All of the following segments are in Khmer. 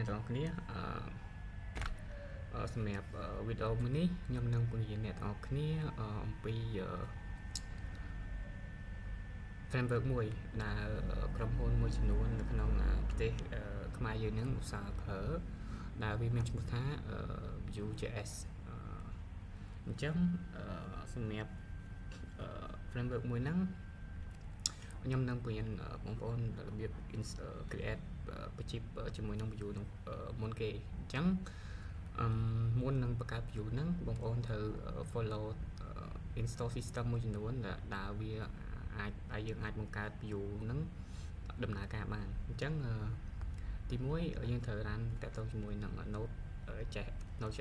ទាំងគ្នាសម្រាប់វីដេអូមួយនេះខ្ញុំនឹងបង្រៀនអ្នកទាំងអស់គ្នាអំពី framework មួយដែលក្រុមហ៊ុនមួយចំនួននៅក្នុងប្រទេសខ្មែរយើងនឹងឧស្សាហ៍ប្រើដែលវាមានឈ្មោះថា Vue.js អញ្ចឹងសម្រាប់ framework មួយហ្នឹងខ្ញុំនឹងបង្រៀនបងប្អូនរបៀប create បញ្ជីជាមួយនឹង Vue នឹងមុនគេអញ្ចឹងមុននឹងបង្កើត Vue ហ្នឹងបងប្អូនត្រូវ follow install system មួយចំនួនដែលវាអាចយើងអាចបង្កើត Vue ហ្នឹងដំណើរការបានអញ្ចឹងទី1យើងត្រូវ run តាក់ទងជាមួយនឹង Node.js អញ្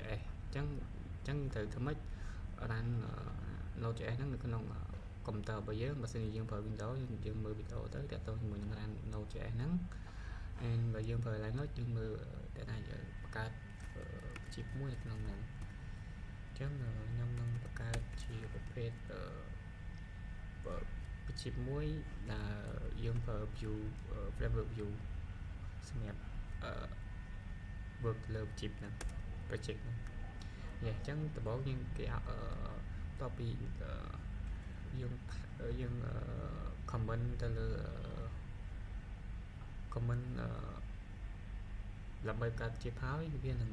ចឹងត្រូវធ្វើម៉េច run Node.js ហ្នឹងនៅក្នុងកុំព្យូទ័ររបស់យើងបើសិនជាយើងប្រើ Windows យើងមើលវីដេអូទៅតាក់ទងជាមួយនឹង run Node.js ហ្នឹងហើយបើយើងប្រើ Linux យើងមើលតែអាចបង្កើតជីបមួយនៅក្នុងហ្នឹងអញ្ចឹងខ្ញុំនឹងបង្កើតជាប្រភេទបញ្ជីមួយដែលយើងប្រើ Vue framework Vue សម្រាប់work លើបញ្ជីហ្នឹង project ហ្នឹងអញ្ចឹងដំបូងយើងគេតពីយើង comment ទៅលើ comment ដើម្បីកើតជាហើយវានឹង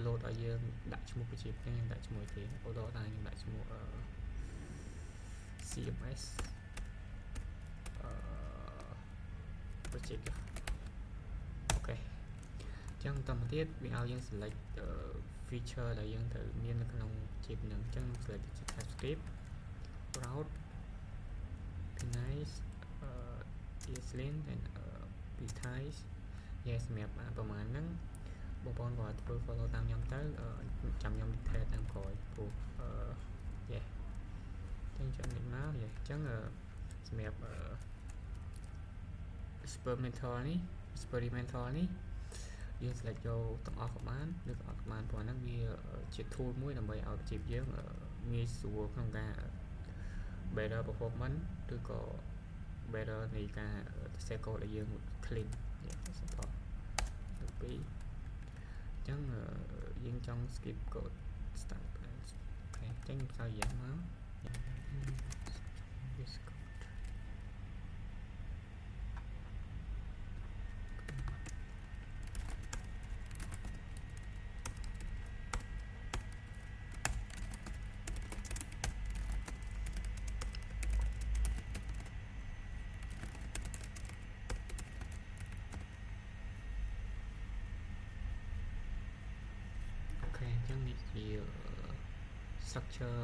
load ឲ្យយើងដាក់ឈ្មោះបញ្ជីហ្នឹងដាក់ឈ្មោះគេឧទាហរណ៍ថាយើងដាក់ឈ្មោះCMS project អូខេអញ្ចឹងបន្តទៀតវាឲ្យយើង select feature ដែលយើងត្រូវមាននៅក្នុងជីបហ្នឹងអញ្ចឹង select TypeScript route nice ESLint and btypes សម្រាប់ប្រហែលហ្នឹងបងប្អូនគាត់ធ្វើ follow តាមខ្ញុំទៅចាំខ្ញុំ detail តាមក្រោយព្រោះអញ្ចឹងចាំនេះមកអញ្ចឹងសម្រាប់experimental នេះយើង select យកទាំងអស់ក៏បានឬក៏អត់ក៏បានព្រោះហ្នឹងវាជា tool មួយដើម្បីឲ្យជីបយើងងាយស្រួលក្នុងការ better performance ឬក៏ better នៃការ set code ដែលយើង clean support ពីអញ្ចឹងយើងចង់ skip code start អូខេអញ្ចឹងខ្ញុំឲ្យយ៉ាងមកអញ្ចឹងនេះជា structure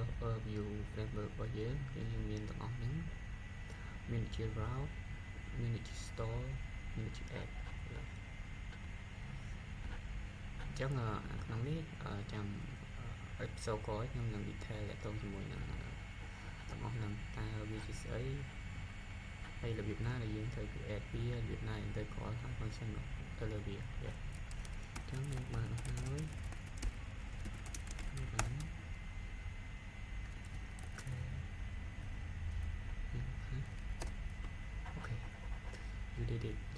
Vue framework របស់យើងមានទាំងអស់ហ្នឹងមានជា route មានជា store មានជា app អញ្ចឹងក្នុងនេះចាំ episode ក្រោយខ្ញុំនឹង detail ទាក់ទងជាមួយនឹងទាំងអស់ហ្នឹងតើវាជាស្អីហើយរបៀបណាដែលយើងត្រូវ create វារបៀបណាយើងត្រូវ call function ទៅលើវាអញ្ចឹងយើងបានហើយ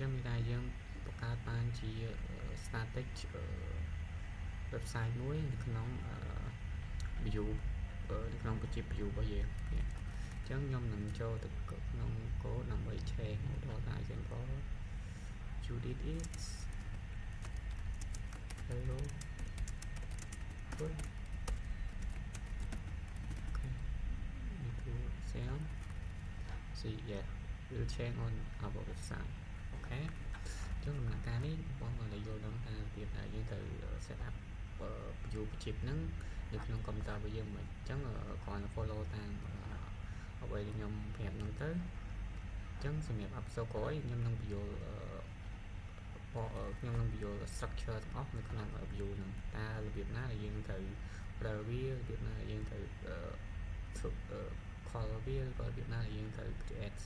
ចឹងមានតែយើងបង្កើតបានជា static website មួយនៅក្នុង Vue នៅក្នុងបញ្ជី Vue របស់យើងអញ្ចឹងខ្ញុំនឹងចូលទៅក្នុង code ដើម្បី change ឧទាហរណ៍ថា example Judith is hello good okay need to sound see will change on our website អូខេអញ្ចឹងដំណើរការនេះបងប្អូនយល់ដឹងថារបៀបដែលយើងត្រូវ set up Vue បញ្ជីហ្នឹងនៅក្នុងកុំព្យូទ័ររបស់យើងមិនអញ្ចឹងគ្រាន់តែ follow តាមអ្វីដែលខ្ញុំប្រាប់ហ្នឹងទៅអញ្ចឹងសម្រាប់ episode ក្រោយខ្ញុំនឹងបញ្យល់structure ទាំងអស់នៅក្នុង Vue ហ្នឹងតើរបៀបណាដែលយើងត្រូវប្រើវារបៀបណាដែលយើងត្រូវcall វាឬក៏របៀបណាដែលយើងត្រូវ create